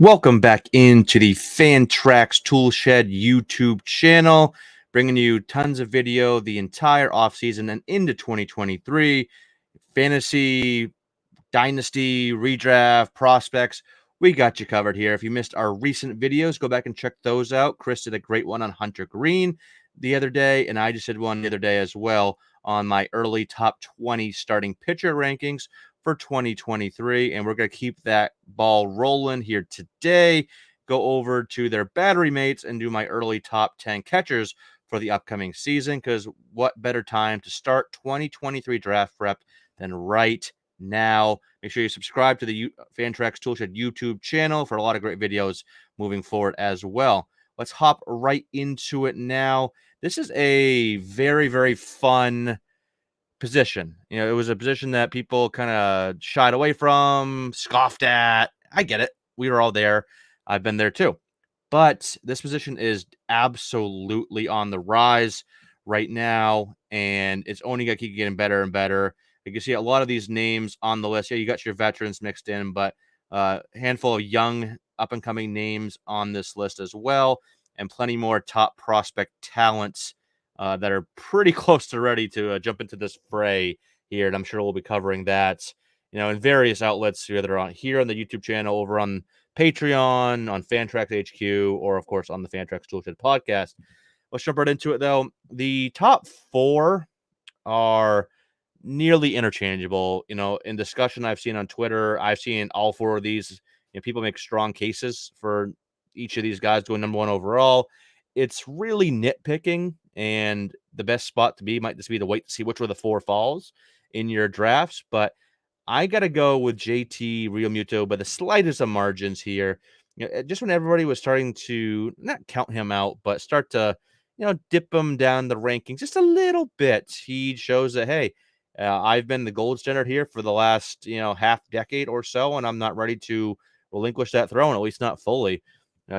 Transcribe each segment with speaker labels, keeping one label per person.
Speaker 1: Welcome back into the Fantrax Toolshed YouTube channel, bringing you tons of video the entire offseason and into 2023. Fantasy, dynasty, redraft, prospects. We got you covered here. If you missed our recent videos, go back and check those out. Chris did a great one on Hunter Green the other day, and I just did one the other day as well on my early top 20 starting pitcher rankings for 2023. And we're going to keep that ball rolling here today. Go over to their battery mates and do my early top 10 catchers for the upcoming season, because what better time to start 2023 draft prep than right now. Make sure you subscribe to the Fantrax Toolshed YouTube channel for a lot of great videos moving forward as well. Let's hop right into it now. This is a very, very fun position. It was a position that people kind of shied away from, scoffed at. I get it. We were all there. I've been there too. But this position is absolutely on the rise right now, and it's only going to keep getting better and better. You can see a lot of these names on the list. Yeah, you got your veterans mixed in, but a handful of young, up-and-coming names on this list as well, and plenty more top prospect talents that are pretty close to ready to jump into this fray here, and I'm sure we'll be covering that, in various outlets, whether on here on the YouTube channel, over on Patreon, on Fantrax HQ, or of course on the Fantrax Toolshed podcast. Let's jump right into it, though. The top four are nearly interchangeable. In discussion I've seen on Twitter, I've seen all four of these. People make strong cases for each of these guys going number one overall. It's really nitpicking, and the best spot to be might just be to wait to see which of the four falls in your drafts. But I got to go with JT Realmuto by the slightest of margins here. Just when everybody was starting to not count him out, but start to, dip him down the rankings just a little bit, he shows that, hey, I've been the gold standard here for the last, half decade or so, and I'm not ready to relinquish that throne, at least not fully.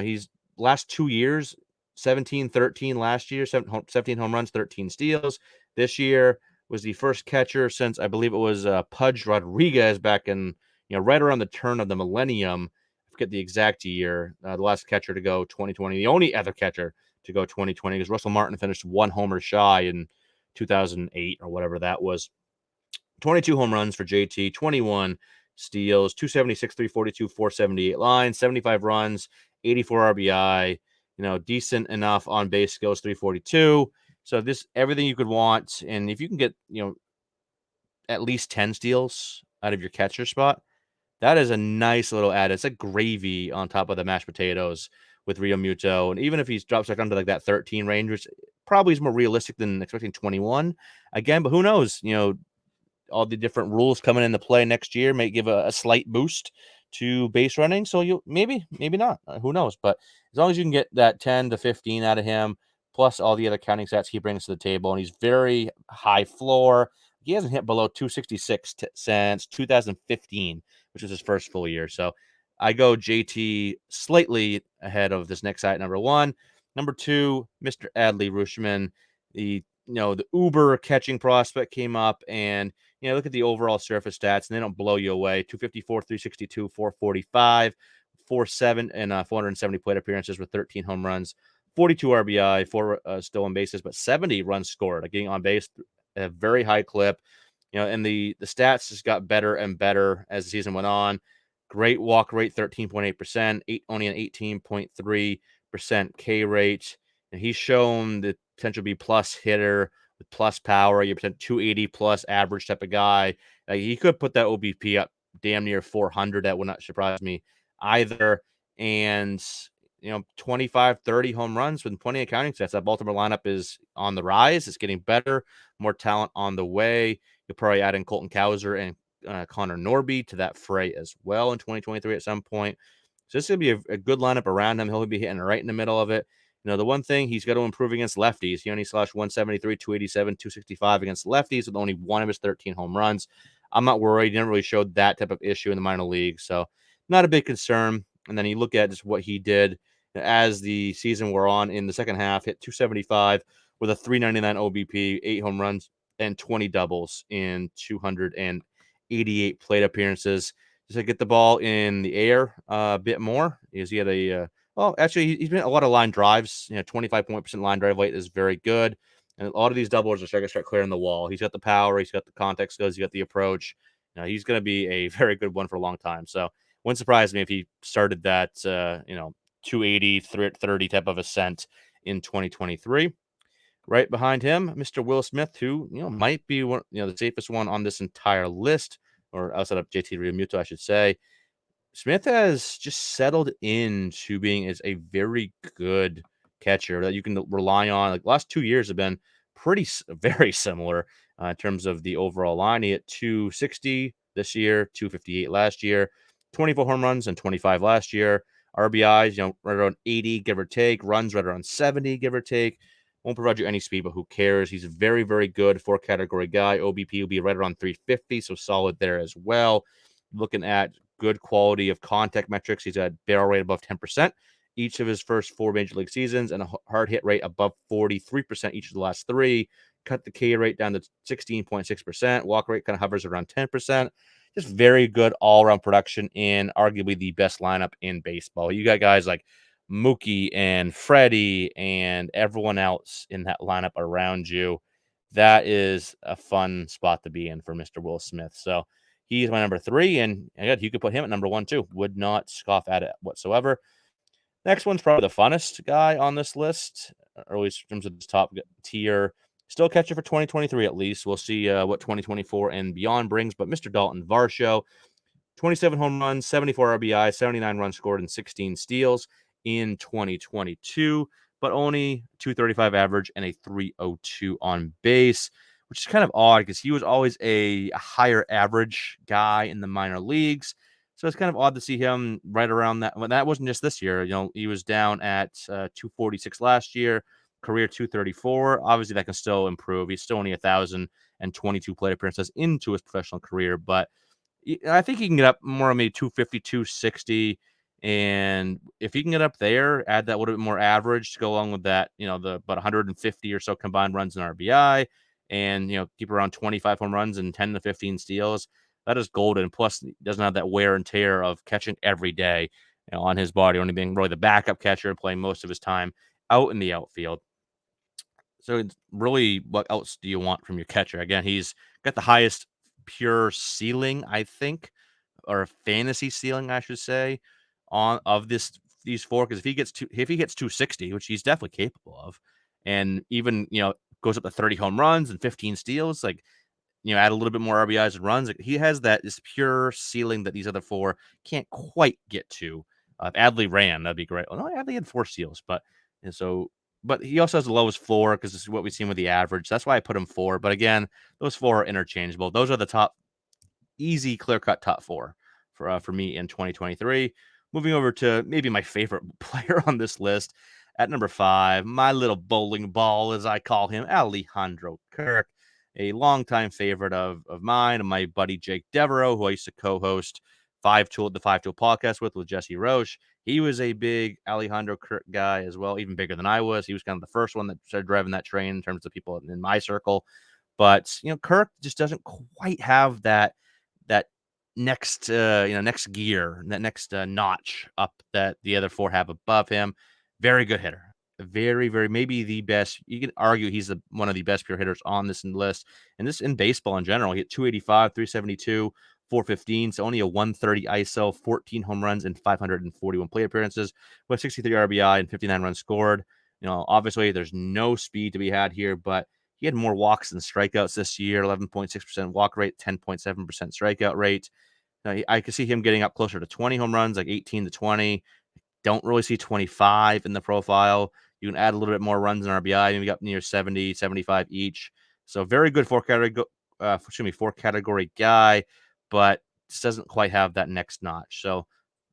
Speaker 1: He's last 2 years, 17-13 last year, 17 home runs, 13 steals. This year was the first catcher since I believe it was Pudge Rodriguez back in, right around the turn of the millennium. I forget the exact year. The last catcher to go 2020, the only other catcher to go 2020, because Russell Martin finished one homer shy in 2008 or whatever that was. 22 home runs for JT, 21 steals, 276, 342, 478 lines, 75 runs, 84 RBI, decent enough on base skills, 342. So this, everything you could want. And if you can get, at least 10 steals out of your catcher spot, that is a nice little add. It's a gravy on top of the mashed potatoes with Realmuto. And even if he drops back under like that 13 range, which probably is more realistic than expecting 21 again, but who knows? All the different rules coming into play next year may give a slight boost to base running. So you maybe not. Who knows? But as long as you can get that 10 to 15 out of him, plus all the other counting stats he brings to the table, and he's very high floor. He hasn't hit below 266 since 2015, which was his first full year. So I go JT slightly ahead of this next guy at number one. Number two, Mr. Adley Rutschman, the uber catching prospect came up, and look at the overall surface stats, and they don't blow you away. 254, 362, 445, 47, and 470 plate appearances with 13 home runs, 42 RBI, 4 stolen bases, but 70 runs scored, getting on base at a very high clip. And the stats just got better and better as the season went on. Great walk rate, 13.8%, only an 18.3% K rate. And he's shown the potential to be plus hitter with plus power. You're 280 plus average type of guy. He could put that OBP up damn near 400. That would not surprise me either. And 25, 30 home runs with plenty of counting sets. That Baltimore lineup is on the rise. It's getting better. More talent on the way. You'll probably add in Colton Cowser and Connor Norby to that fray as well in 2023 at some point. So this is going to be a good lineup around him. He'll be hitting right in the middle of it. The one thing he's got to improve against lefties. He only slashed 173, 287, 265 against lefties with only one of his 13 home runs. I'm not worried. He never really showed that type of issue in the minor league. So not a big concern. And then you look at just what he did as the season wore on in the second half, hit 275 with a 399 OBP, 8 home runs, and 20 doubles in 288 plate appearances. just to get the ball in the air a bit more. He had a well, actually, he's been a lot of line drives. 25% line drive rate is very good. And a lot of these doublers are starting to start clearing the wall. He's got the power, he's got the contact skills, he's got the approach. He's going to be a very good one for a long time. So wouldn't surprise me if he started that 280, 30 type of ascent in 2023. Right behind him, Mr. Will Smith, who might be one, the safest one on this entire list, or outside of JT Realmuto, I should say. Smith has just settled into being as a very good catcher that you can rely on. Like, last 2 years have been very similar in terms of the overall line. He hit 260 this year, 258 last year, 24 home runs and 25 last year. RBIs, right around 80, give or take. Runs right around 70, give or take. Won't provide you any speed, but who cares? He's a very, very good 4-category guy. OBP will be right around 350, so solid there as well. Looking at good quality of contact metrics, he's got barrel rate above 10% each of his first 4 major league seasons, and a hard hit rate above 43% each of the last 3. Cut the K rate down to 16.6%. Walk rate kind of hovers around 10%. Just very good all-around production in arguably the best lineup in baseball. You got guys like Mookie and Freddie and everyone else in that lineup around you. That is a fun spot to be in for Mr. Will Smith. So he's my number 3, and again, you could put him at number 1 too. Would not scoff at it whatsoever. Next one's probably the funnest guy on this list, or at least in terms of this top tier. Still catcher for 2023 at least. We'll see what 2024 and beyond brings. But Mr. Dalton Varsho, 27 home runs, 74 RBI, 79 runs scored, and 16 steals in 2022, but only 235 average and a 302 on base, which is kind of odd because he was always a higher average guy in the minor leagues. So it's kind of odd to see him right around that. Well, that wasn't just this year. He was down at 246 last year, career 234. Obviously, that can still improve. He's still only 1,022 plate appearances into his professional career, but I think he can get up more, maybe 250, 260. And if he can get up there, add that little bit more average to go along with that, the about 150 or so combined runs in RBI, and keep around 25 home runs and 10 to 15 steals. That is golden. Plus, he doesn't have that wear and tear of catching every day on his body, only being really the backup catcher and playing most of his time out in the outfield. So it's really, what else do you want from your catcher? Again, he's got the highest pure ceiling, I think, or a fantasy ceiling, I should say, on of these 4. Because if he gets 260, which he's definitely capable of, and even goes up to 30 home runs and 15 steals, like add a little bit more RBIs and runs, like, he has this pure ceiling that these other 4 can't quite get to. If Adley ran, that'd be great. Well, no, Adley had 4 steals, but he also has the lowest floor because this is what we've seen with the average. That's why I put him 4. But again, those 4 are interchangeable. Those are the top, easy, clear-cut top 4 for me in 2023. Moving over to maybe my favorite player on this list at number 5, my little bowling ball, as I call him, Alejandro Kirk, a longtime favorite of mine and my buddy Jake Devereaux, who I used to co-host the 5 Tool podcast with Jesse Roche. He was a big Alejandro Kirk guy as well, even bigger than I was. He was kind of the first one that started driving that train in terms of people in my circle. But Kirk just doesn't quite have that next next gear, that next notch up that the other 4 have above him. Very good hitter. Very, very, maybe the best. You can argue he's one of the best pure hitters on this list, and this in baseball in general. He hit 285, 372, 415, so only a 130 ISO, 14 home runs, and 541 plate appearances with 63 RBI and 59 runs scored. Obviously there's no speed to be had here, but he had more walks than strikeouts this year. 11.6% walk rate, 10.7% strikeout rate. I could see him getting up closer to 20 home runs, like 18 to 20. Don't really see 25 in the profile. You can add a little bit more runs in RBI, maybe up near 70, 75 each. So very good 4-category guy, but just doesn't quite have that next notch. So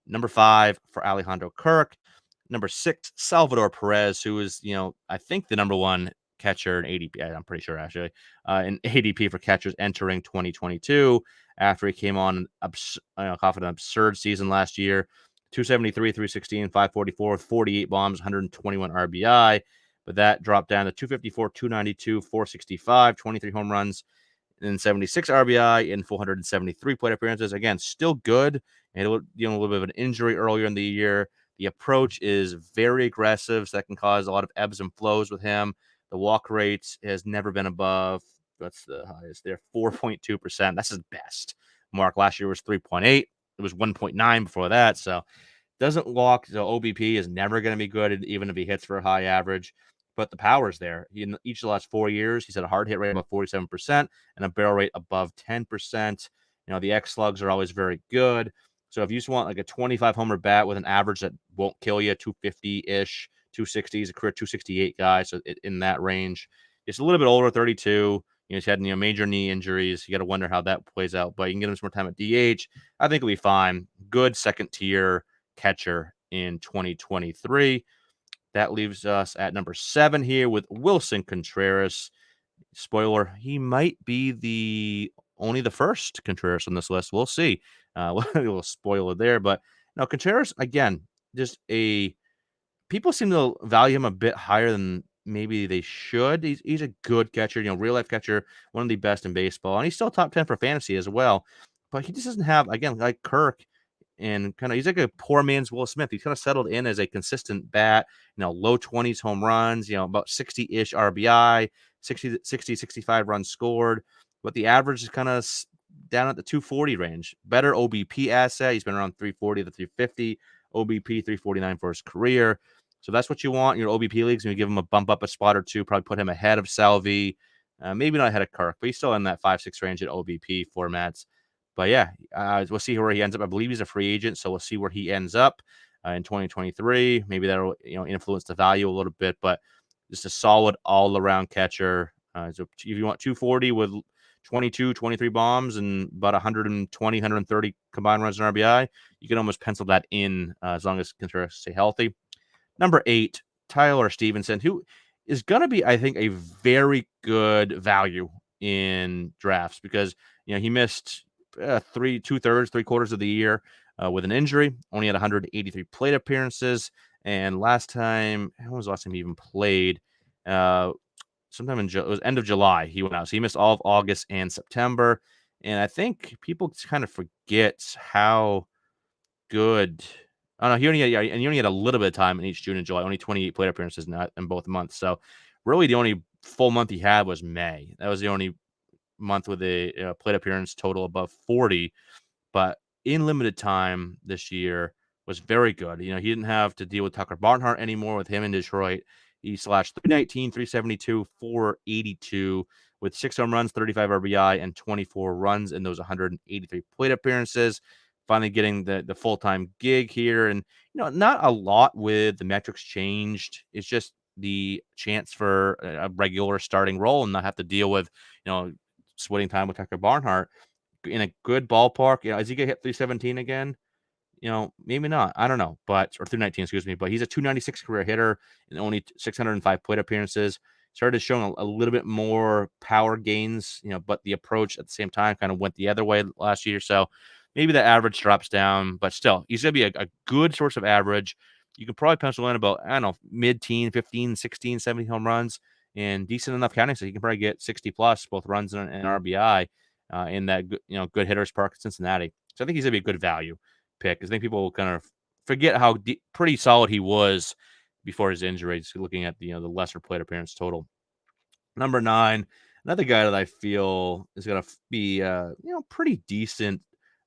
Speaker 1: number 5 for Alejandro Kirk. Number 6, Salvador Perez, who is, I think the number 1 catcher in ADP. I'm pretty sure, actually, in ADP for catchers entering 2022 after he came on off of an absurd season last year. 273, 316, 544, 48 bombs, 121 RBI. But that dropped down to 254, 292, 465, 23 home runs and 76 RBI in 473 plate appearances. Again, still good. And a little bit of an injury earlier in the year. The approach is very aggressive, so that can cause a lot of ebbs and flows with him. The walk rate has never been above, what's the highest there? 4.2%. That's his best mark. Last year was 3.8. It was 1.9 before that. So doesn't walk. So OBP is never going to be good, even if he hits for a high average. But the power's there. In each of the last 4 years, he's had a hard hit rate of 47% and a barrel rate above 10%. The X slugs are always very good. So if you just want like a 25 homer bat with an average that won't kill you, 250 ish, 260, he's a career 268 guy. So in that range, he's a little bit older, 32. He's had major knee injuries. You got to wonder how that plays out. But you can get him some more time at DH. I think he'll be fine. Good second tier catcher in 2023. That leaves us at number 7 here with Willson Contreras. Spoiler, he might be only the first Contreras on this list. We'll see. A little spoiler there, but now Contreras again, people seem to value him a bit higher than maybe they should. He's a good catcher, real life catcher, one of the best in baseball, and he's still top 10 for fantasy as well. But he just doesn't have, again, like Kirk, and he's like a poor man's Will Smith. He's kind of settled in as a consistent bat, low 20s home runs, about 60-ish RBI, 65 runs scored. But the average is kind of down at the 240 range. Better OBP asset. He's been around 340 to 350. OBP 349 for his career. So that's what you want in your OBP leagues. And you give him a bump up a spot or two, probably put him ahead of Salvi. Maybe not ahead of Kirk, but he's still in that 5-6 range at OBP formats. But yeah, we'll see where he ends up. I believe he's a free agent, so we'll see where he ends up in 2023. Maybe that'll influence the value a little bit, but just a solid all-around catcher. So if you want 240 with 22, 23 bombs and about 120, 130 combined runs and RBI, you can almost pencil that in as long as Contreras stay healthy. Number 8, Tyler Stevenson, who is going to be, I think, a very good value in drafts because he missed 3/4 of the year with an injury. Only had 183 plate appearances, and when was the last time he even played? Sometime it was end of July he went out. So he missed all of August and September. And I think people kind of forget how good. Oh no, he only had a little bit of time in each June and July. Only 28 plate appearances in both months. So really, the only full month he had was May. That was the only month with a plate appearance total above 40. But in limited time this year was very good. He didn't have to deal with Tucker Barnhart anymore with him in Detroit. He slashed 319, 372, 482 with 6 home runs, 35 RBI, and 24 runs in those 183 plate appearances. Finally getting the full-time gig here. And, not a lot with the metrics changed. It's just the chance for a regular starting role and not have to deal with, splitting time with Tucker Barnhart in a good ballpark. Is he going to hit 317 again? Maybe not. I don't know, or 319, excuse me. But he's a 296 career hitter and only 605 plate appearances. Started showing a little bit more power gains, but the approach at the same time kind of went the other way last year. So maybe the average drops down, but still, he's going to be a good source of average. You can probably pencil in about, I don't know, mid-teen, 15, 16, 17 home runs and decent enough counting. So you can probably get 60 plus, both runs and RBI in that, good hitters park in Cincinnati. So I think he's going to be a good value pick. I think people will kind of forget how pretty solid he was before his injury. Just looking at the lesser plate appearance total. Number 9, another guy that I feel is going to be pretty decent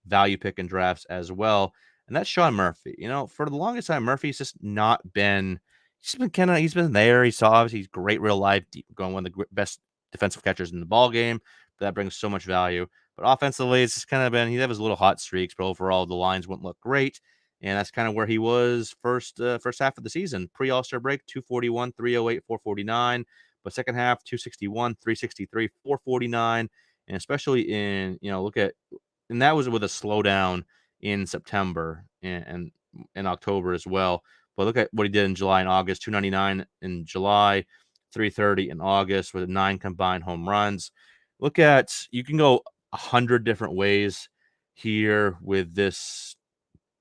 Speaker 1: value pick in drafts as well, and that's Sean Murphy. For the longest time, Murphy's just not been. He's been there. He's great real life, going one of the best defensive catchers in the ball game. But that brings so much value. But offensively, it's just kind of been, he'd have his little hot streaks, but overall the lines wouldn't look great. And that's kind of where he was first half of the season. Pre-All-Star break, 241, 308, 449. But second half, 261, 363, 449. And especially and that was with a slowdown in September and in October as well. But look at what he did in July and August, 299 in July, 330 in August with 9 combined home runs. You can go 100 different ways here with this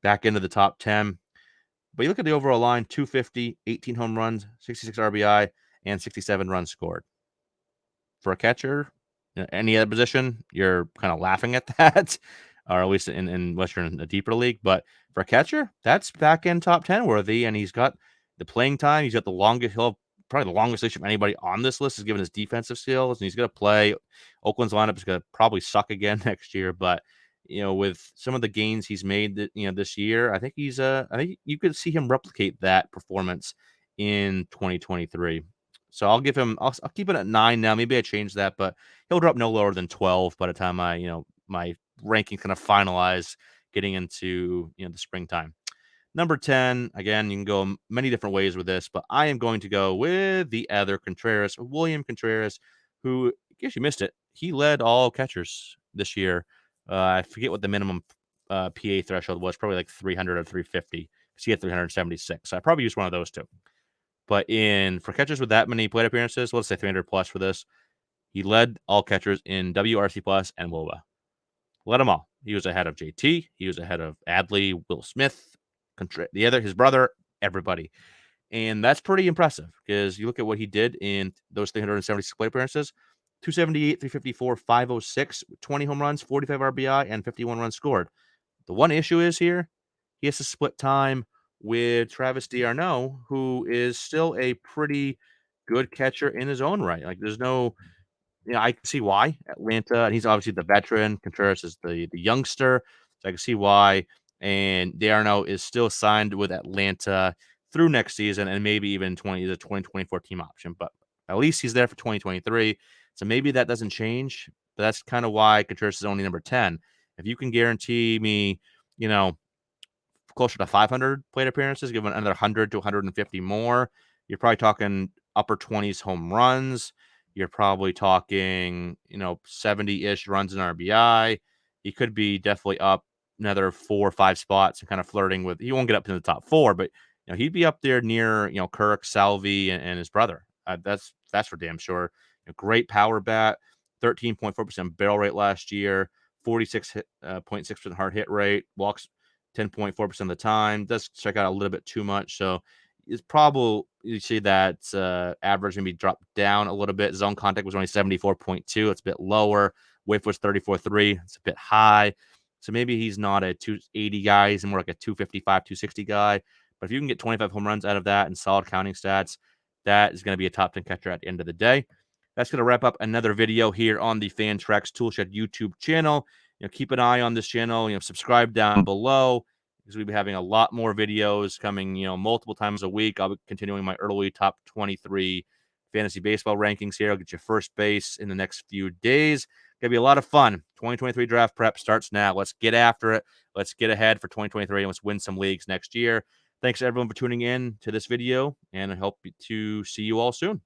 Speaker 1: back into the top 10. But you look at the overall line, 250, 18 home runs, 66 RBI, and 67 runs scored. For a catcher, Any other position, you're kind of laughing at that, or at least unless you're in a deeper league. But for a catcher, that's back end top 10 worthy, and he's got the playing time. He's got the longest. He'll probably the longest leash of anybody on this list is given his defensive skills, and he's going to play. Oakland's lineup is going to probably suck again next year, but with some of the gains he's made that this year, I think I think you could see him replicate that performance in 2023. So I'll give him. I'll keep it at 9 now. Maybe I change that, but he'll drop no lower than 12 by the time my ranking kind of finalize getting into the springtime. Number 10, again, you can go many different ways with this, but I am going to go with the other Contreras, William Contreras, who, in case you missed it, he led all catchers this year. I forget what the minimum PA threshold was, probably like 300 or 350, because he had 376. So I probably used one of those two. But for catchers with that many plate appearances, let's say 300 plus for this, he led all catchers in WRC plus and WOBA. Led them all. He was ahead of JT. He was ahead of Adley, Will Smith, his brother, everybody. And that's pretty impressive because you look at what he did in those 376 plate appearances: 278, 354, 506, 20 home runs, 45 RBI, and 51 runs scored. The one issue is here, he has to split time with Travis d'Arnaud, who is still a pretty good catcher in his own right. Like, there's no I can see why Atlanta, and he's obviously the veteran. Contreras is the youngster, so I can see why. And d'Arnaud is still signed with Atlanta through next season, and maybe even the 2024 team option. But at least he's there for 2023. So maybe that doesn't change. But that's kind of why Contreras is only number 10. If you can guarantee me, you know, closer to 500 plate appearances, give him another 100 to 150 more, you're probably talking upper 20s home runs. You're probably talking, 70-ish runs in RBI. He could be definitely up another 4 or 5 spots and kind of flirting with. He won't get up to the top 4, but he'd be up there near Kirk, Salvi, and his brother. That's for damn sure. Great power bat, 13.4% barrel rate last year, 46.6% hard hit rate, walks 10.4% of the time. Does strike out a little bit too much, so it's probably you see that average maybe drop down a little bit. Zone contact was only 74.2. It's a bit lower. Whiff was 34.3. It's a bit high. So maybe he's not a 280 guy. He's more like a 255, 260 guy. But if you can get 25 home runs out of that and solid counting stats, that is going to be a top 10 catcher at the end of the day. That's going to wrap up another video here on the Fantrax Toolshed YouTube channel. Keep an eye on this channel. Subscribe down below, because we'll be having a lot more videos coming, multiple times a week. I'll be continuing my early top 23 fantasy baseball rankings here. I'll get you first base in the next few days. Gonna be a lot of fun. 2023 draft prep starts now. Let's get after it. Let's get ahead for 2023 and let's win some leagues next year. Thanks everyone for tuning in to this video, and I hope to see you all soon.